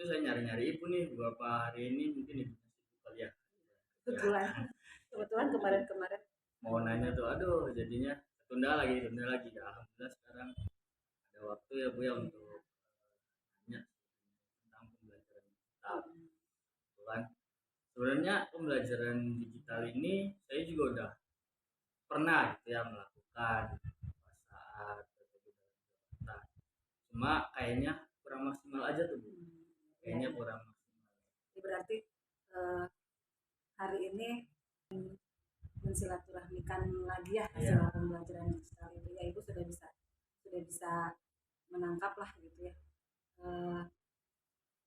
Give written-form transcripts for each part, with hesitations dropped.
itu saya nyari-nyari ibu nih beberapa hari ini, mungkin ibunya sibuk kali ya. Kebetulan, kebetulan kemarin-kemarin. Mau nanya tuh, aduh jadinya tunda lagi. Ya, alhamdulillah sekarang ada waktu ya Bu ya untuk nanya tentang pembelajaran digital. Gitu kan. Sebenarnya pembelajaran digital ini saya juga udah pernah gitu ya melakukan pada saat PPDB dalam. Cuma kayaknya kurang maksimal aja tuh Bu. Kayaknya Ya, kurang maksimal. berarti eh, hari ini mensilaturahmikan lagi ya hasil Iya. pembelajaran digital itu ya, ibu sudah bisa menangkap lah gitu ya. Eh,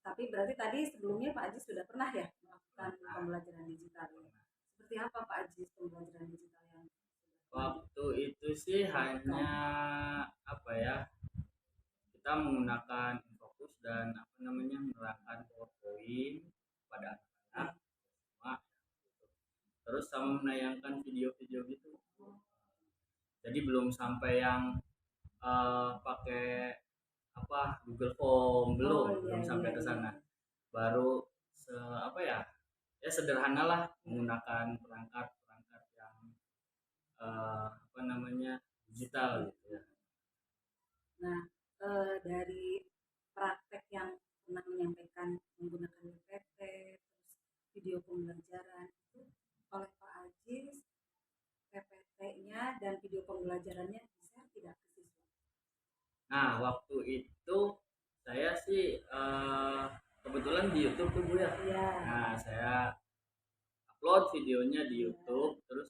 tapi berarti tadi sebelumnya Pak Aziz sudah pernah ya melakukan pembelajaran digital ya. Seperti apa Pak Aziz pembelajaran digital yang Waktu itu sih hanya apa ya, kita menggunakan Infocus dan apa namanya menerangkan PowerPoint pada anak-anak semua gitu. Terus sama menayangkan video-video gitu. Jadi belum sampai yang pakai apa Google Form, belum Oh iya belum iya sampai ke iya. sana. Baru apa ya, ya sederhana lah menggunakan perangkat-perangkat yang apa namanya digital gitu ya. Nah, dari praktek yang pernah menyampaikan menggunakan PPT, terus video pembelajaran itu oleh Pak Aziz, PPT-nya dan video pembelajarannya bisa tidak ke siswa? Nah, waktu itu saya sih kebetulan di YouTube tuh Bu ya. Iya. Nah, saya upload videonya di Iya. YouTube, terus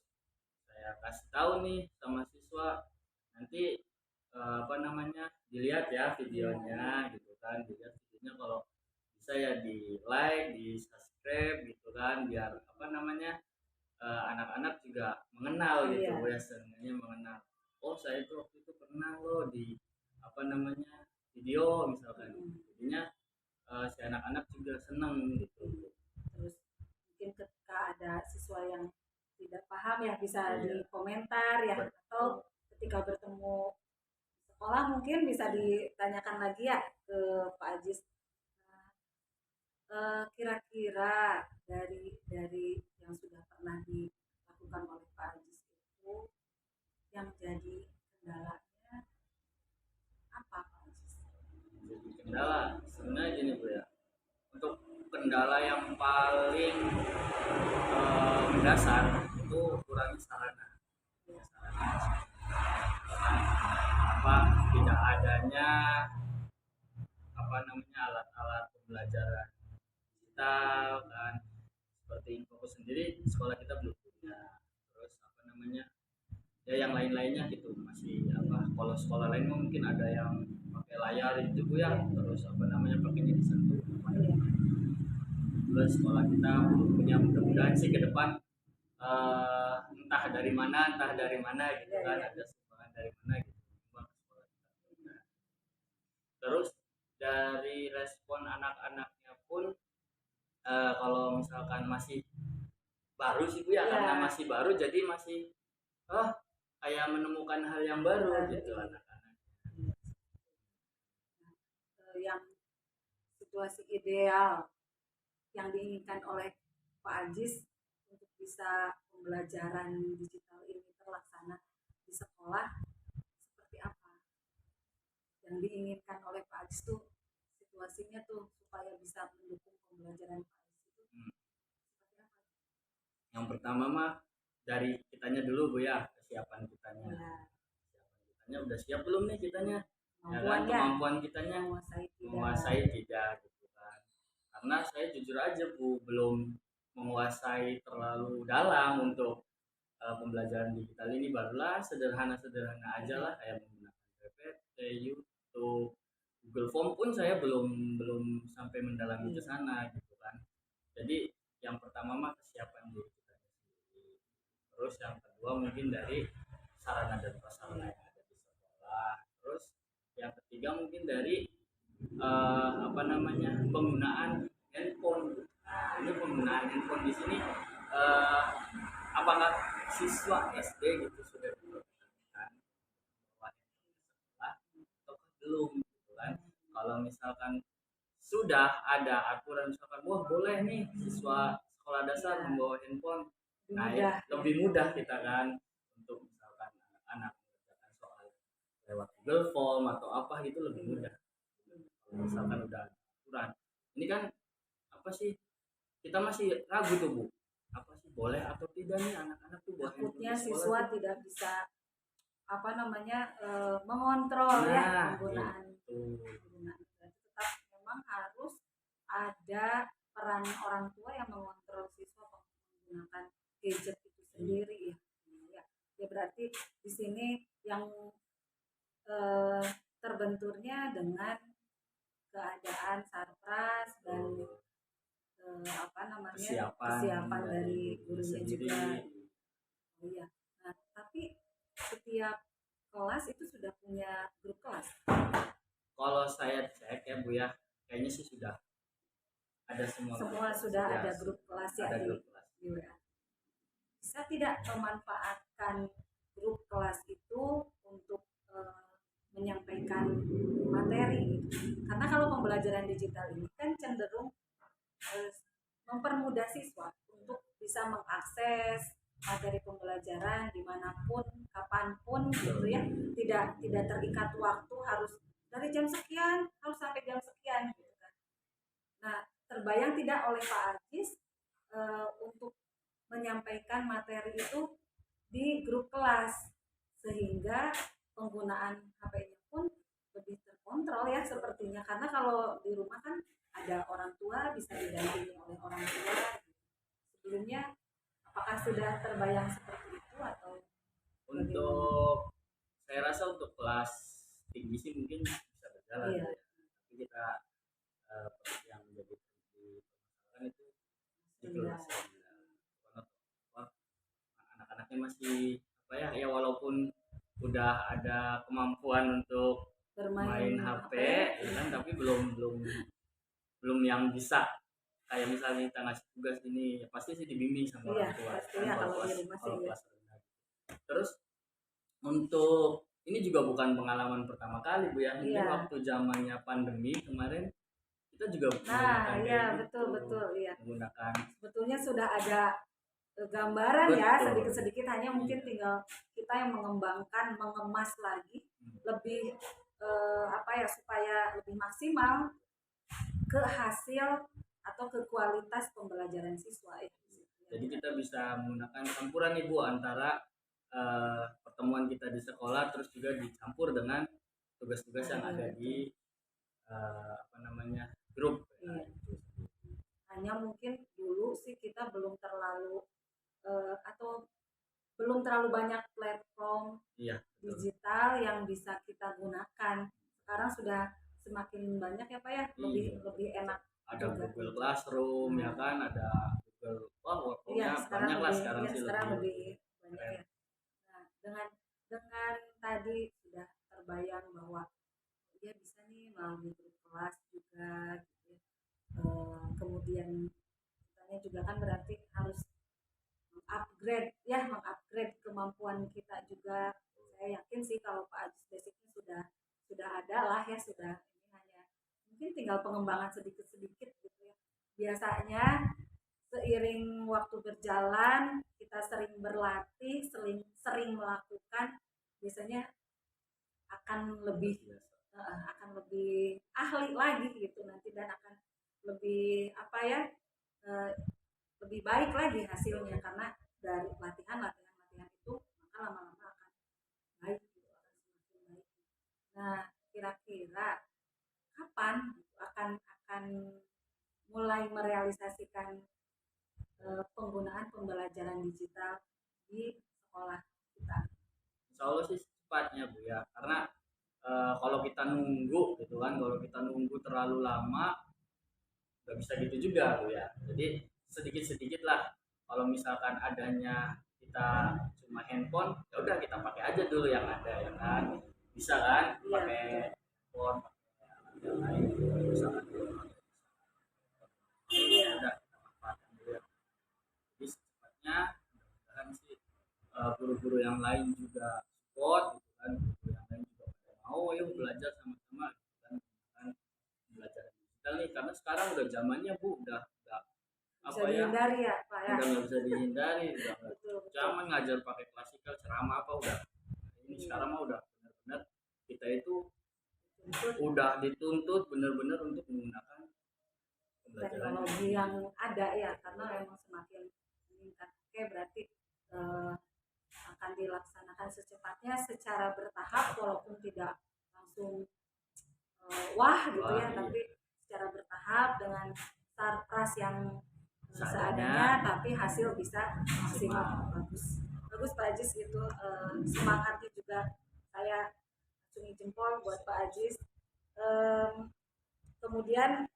saya kasih tahu nih sama siswa, nanti apa namanya dilihat ya videonya gitu kan, dilihat videonya kalau bisa ya di like, di subscribe gitu kan, biar apa namanya anak-anak juga mengenal gitu Iya. ya, seenggaknya mengenal. Oh saya itu waktu itu pernah loh di apa namanya video misalkan, jadinya si anak-anak juga seneng gitu. Terus mungkin ketika ada siswa yang tidak paham ya bisa Iya, di komentar ya, atau betul. ketika bertemu sekolah mungkin bisa ditanyakan lagi ya ke Pak Ajis. Nah, kira-kira dari yang sudah pernah dilakukan oleh Pak Ajis itu yang jadi kendalanya apa Pak Ajis? Jadi kendala sebenarnya gini Bu ya, untuk kendala yang paling mendasar itu kurangi sarana. Ya, Apa tidak adanya apa namanya alat-alat pembelajaran digital kan, seperti Infocus sendiri sekolah kita belum punya. Terus apa namanya ya yang lain-lainnya gitu masih apa, kalau sekolah lain mungkin ada yang pakai layar itu Bu ya, terus apa namanya pakainya disentuh. Terus sekolah kita belum punya, mudah-mudahan sih ke depan entah dari mana gitu kan, ada sumbangan dari mana gitu sumbang ke sekolah kita. Terus dari respon anak-anaknya pun kalau misalkan masih baru sih Bu ya, karena masih baru jadi masih oh kayak menemukan hal yang baru gitu anak-anak. yang situasi ideal yang diinginkan oleh Pak Ajis untuk bisa pembelajaran digital ini terlaksana di sekolah seperti apa yang diinginkan oleh Pak Ajis tuh, situasinya tuh supaya bisa mendukung pembelajaran Pak Ajis itu Hmm. seperti apa? Yang pertama mah dari kitanya dulu Bu ya, kesiapan kitanya. Ya, Kesiapan kitanya udah siap belum nih kitanya? Ya kan, kemampuannya kemampuan kitanya menguasai tidak gitu kan. Karena saya jujur aja Bu, belum menguasai terlalu dalam untuk pembelajaran digital ini, barulah sederhana-sederhana aja lah kayak menggunakan PPT, YouTube, Google Form pun saya belum belum sampai mendalami ke sana gitu kan. Jadi yang pertama mah kesiapan diri kita sendiri. Terus yang kedua mungkin dari sarana dan prasarana yang ada di sekolah. Terus yang ketiga mungkin dari apa namanya penggunaan handphone. Nah, ini penggunaan handphone di sini eh, apakah siswa SD gitu sudah diperkenalkan bahwa handphone di sekolah atau belum gitu kan? Kalau misalkan sudah ada aturan misalkan wah boleh nih siswa sekolah dasar Iya, membawa handphone. lebih Nah, mudah ya. lebih mudah kita kan untuk misalkan anak-anak mengerjakan soal lewat Google Form atau apa gitu lebih Iya. mudah. Kalau misalkan udah ada aturan. Ini kan apa sih, kita masih ragu tuh Bu. Apa sih boleh atau tidak nih anak-anak tuh bawa handphone Takutnya ke sekolah siswa tuh? tidak bisa apa namanya mengontrol ya Nah, penggunaan itu. penggunaan itu. Tetap memang harus ada peran orang tua yang mengontrol siswa menggunakan gadget itu sendiri ya. Ya, ya berarti di sini yang eh, terbenturnya dengan keadaan sarpras dan apa namanya Persiapan kesiapan dari dari gurunya gurunya sendiri. juga. Oh iya. Nah, tapi setiap kelas itu sudah punya grup kelas. Kalau saya cek ya Bu ya, kayaknya sih sudah ada semua grup Semua kelas. sudah Ya, ada grup kelas ya ada di grup kelas. WA. Bisa tidak memanfaatkan grup kelas itu untuk menyampaikan materi gitu. Karena kalau pembelajaran digital ini kan cenderung eh, mempermudah siswa untuk bisa mengakses materi pembelajaran dimanapun, kapanpun gitu ya, tidak terikat waktu harus dari jam sekian harus sampai jam sekian gitu kan. Nah, terbayang tidak oleh Pak Ajis untuk menyampaikan materi itu di grup kelas sehingga penggunaan HP-nya pun lebih terkontrol ya sepertinya karena kalau di rumah kan ada orang tua bisa didampingi oleh orang tua. Sebelumnya apakah sudah terbayang seperti itu atau bagaimana? Untuk saya rasa untuk kelas tinggi sih mungkin bisa berjalan Iya, ya. Tapi kita yang menjadi permasalahan itu di kelas rendah. anak-anaknya masih apa ya, ya walaupun udah ada kemampuan untuk main Bermain HP HP, ya kan, tapi belum belum belum yang bisa kayak misalnya kita ngasih tugas ini ya pasti sih dibimbing sama iya orang tua ya kan, pastinya kalau di rumah sih kalau ya. kelas rendah. Terus untuk ini juga bukan pengalaman pertama kali Bu ya, mungkin Iya. waktu zamannya pandemi kemarin kita juga Nah, menggunakan iya kayak betul gitu, betul iya. menggunakan Sebetulnya sudah ada gambaran ya betul. sedikit-sedikit hanya mungkin Iya. tinggal kita yang mengembangkan, mengemas lagi lebih apa ya supaya lebih maksimal ke hasil atau ke kualitas pembelajaran siswa ya. Jadi kita bisa menggunakan campuran ibu antara pertemuan kita di sekolah terus juga dicampur dengan tugas-tugas yang ada di apa namanya grup. Nah, Iya. Hanya mungkin dulu sih kita belum terlalu atau belum terlalu banyak platform iya, betul. digital yang bisa kita gunakan. Sekarang sudah semakin banyak ya Pak ya, lebih Iya, lebih enak ada juga. Google Classroom ya kan, ada Google, wah Iya, pokoknya sekarang banyak lah lebih sekarang ya sih sekarang lebih lebih banyak keren. ya. Nah, dengan tadi sudah terbayang bahwa dia bisa nih melalui grup kelas juga gitu ya. Kemudian kitanya juga kan berarti harus upgrade ya, mengupgrade kemampuan kita juga. Saya yakin sih kalau Pak Ajis basicnya sudah ada lah ya, sudah ini hanya mungkin tinggal pengembangan sedikit-sedikit gitu ya. Biasanya seiring waktu berjalan kita sering berlatih, sering sering melakukan, biasanya akan lebih akan lebih ahli lagi gitu nanti dan akan lebih apa ya eh, lebih baik lagi hasilnya karena dari latihan itu maka lama-lama akan baik gitu, akan semakin baik. Nah, kira-kira kapan gitu, akan mulai merealisasikan penggunaan pembelajaran digital di sekolah kita? Insya Allah sih cepatnya Bu ya, karena kalau kita nunggu gitu kan, kalau kita nunggu terlalu lama nggak bisa gitu juga Bu ya. Jadi sedikit-sedikit lah, kalau misalkan adanya kita cuma handphone ya udah kita pakai aja dulu yang ada ya kan, bisa kan Iya pakai betul. handphone pakai yang lain gitu. Misalkan dulu ya Iya. udah kita manfaatkan dulu ya. Jadi secepatnya mudah-mudahan sih guru-guru yang lain juga support gitu kan, guru yang lain juga pada mau ayo belajar sama-sama gitu kan, belajar digital nih, karena sekarang udah zamannya Bu, udah bisa apa ya, dihindari ya Pak ya. udah nggak bisa dihindari, udah nggak Betul, betul. zaman ngajar pakai klasikal ceramah apa udah ini Iya. sekarang mah udah benar-benar kita itu Dituntut udah dituntut benar-benar untuk menggunakan pembelajaran teknologi yang ada ya, karena memang semakin meningkat. Oke, berarti akan dilaksanakan secepatnya secara bertahap, walaupun tidak langsung wah gitu ya, Wah, iya. tapi secara bertahap dengan sarpras yang Seadanya. seadanya, tapi hasil bisa maksimal. Bagus, bagus Pak Ajis, itu semangatnya juga saya acungi jempol buat Pak Ajis. Kemudian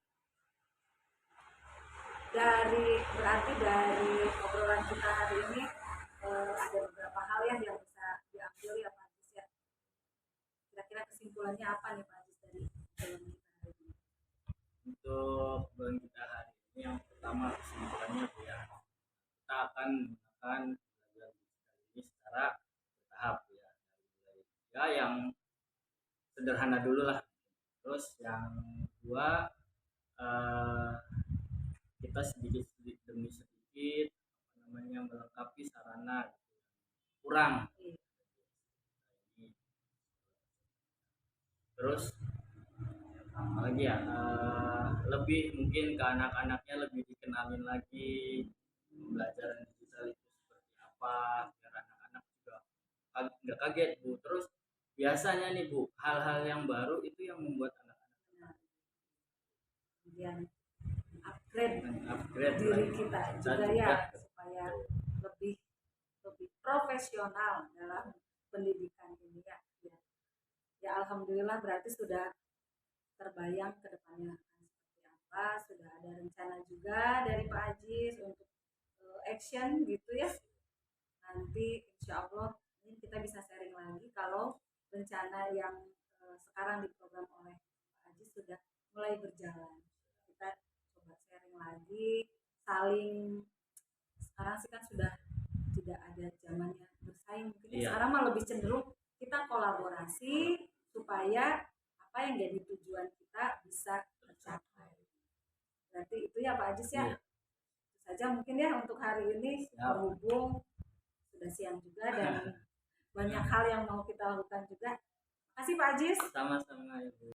berarti dari obrolan kita hari ini ada beberapa hal yang bisa diambil ya Pak Ajis ya. Kira-kira kesimpulannya apa nih Pak Ajis dari film kita hari ini? Untuk bulan kita hari ini yang pertama kesimpulannya Bu ya, kita akan menggunakan belajar digital ini secara bertahap ya, dari mulai ya yang sederhana dulu lah. Terus yang kedua, kita sedikit demi sedikit apa namanya melengkapi sarana gitu, kurang. Terus apalagi ya, lebih mungkin ke anak-anaknya lebih dikenalin lagi pembelajaran digital itu seperti apa, biar anak-anak juga nggak kaget Bu. Terus biasanya nih Bu, hal-hal yang baru itu yang membuat anak-anak Kemudian upgrade upgrade diri lagi. kita Dan juga juga ya, supaya lebih profesional dalam pendidikan ini ya. Ya alhamdulillah, berarti sudah terbayang ke depannya akan seperti apa, sudah ada rencana juga dari Pak Ajis untuk action gitu ya. Nanti insya Allah ini kita bisa sharing lagi kalau rencana yang sekarang diprogram oleh Pak Ajis sudah mulai berjalan. Kita coba sharing lagi, saling, sekarang sih kan sudah tidak ada zamannya bersaing, mungkin Iya. sekarang mah lebih cenderung kita kolaborasi supaya apa yang jadi tujuan kita bisa tercapai. Berarti itu ya Pak Ajis ya. Iya. Itu saja mungkin ya untuk hari ini, berhubung sudah siang juga dan banyak hal yang mau kita lakukan juga. Terima kasih Pak Ajis. Sama-sama ya Bu.